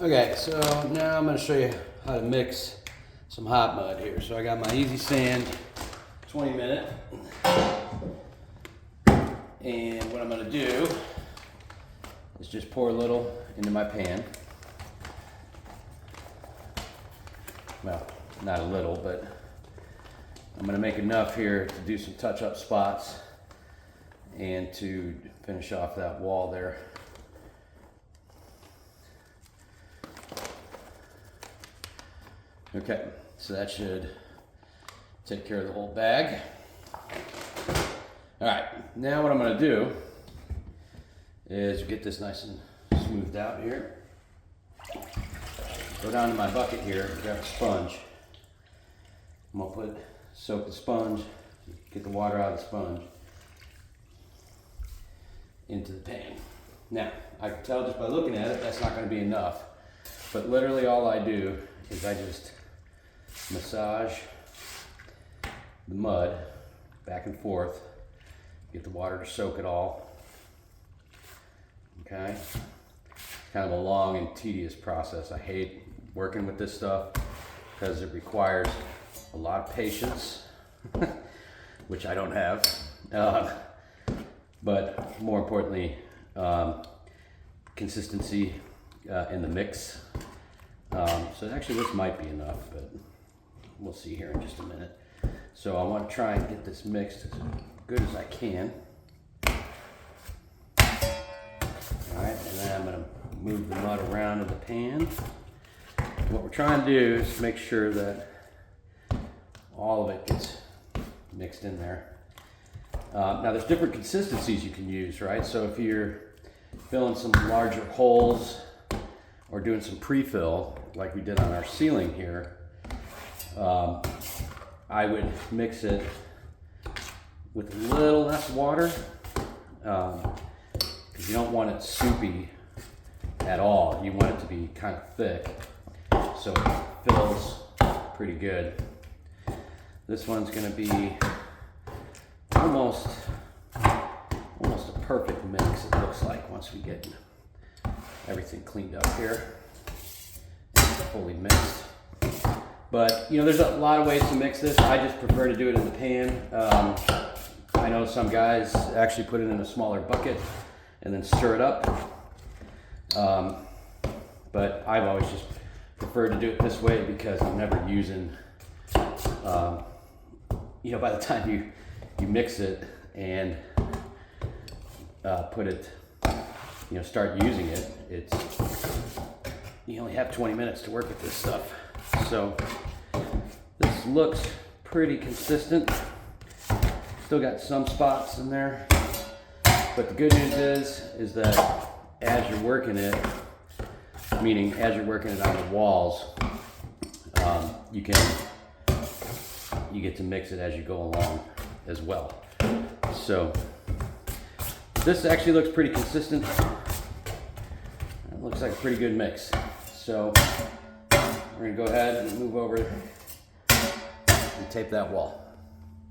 Okay, so now I'm going to show you how to mix some hot mud here. So I got my easy sand 20 minute, and what I'm going to do is just pour a little into my pan. Well, not a little, but I'm going to make enough here to do some touch-up spots and to finish off that wall there. Okay, so that should take care of the whole bag. All right, now what I'm going to do is get this nice and smoothed out here. Go down to my bucket here, grab a sponge. I'm going to soak the sponge, get the water out of the sponge into the pan. Now, I can tell just by looking at it, that's not going to be enough. But literally all I do is I just massage the mud back and forth, get the water to soak it all. Okay? Kind of a long and tedious process. I hate working with this stuff because it requires a lot of patience, which I don't have. But more importantly, consistency in the mix. So actually this might be enough, but we'll see here in just a minute. So I want to try and get this mixed as good as I can. Alright, and then I'm going to move the mud around in the pan. What we're trying to do is make sure that all of it gets mixed in there. Now there's different consistencies you can use, right? So if you're filling some larger holes or doing some pre-fill like we did on our ceiling here, I would mix it with a little less water because you don't want it soupy at all. You want it to be kind of thick so it fills pretty good. This one's going to be almost a perfect mix, it looks like, once we get everything cleaned up here, fully mixed. But you know, there's a lot of ways to mix this. I just prefer to do it in the pan. I know some guys actually put it in a smaller bucket and then stir it up. But I've always just preferred to do it this way because I'm never using, you know, by the time you mix it and put it, you know, start using it, you only have 20 minutes to work with this stuff. So this looks pretty consistent. Still got some spots in there, but the good news is that as you're working it, meaning as you're working it on the walls, you get to mix it as you go along as well. So this actually looks pretty consistent. It looks like a pretty good mix. So we're gonna go ahead and move over and tape that wall.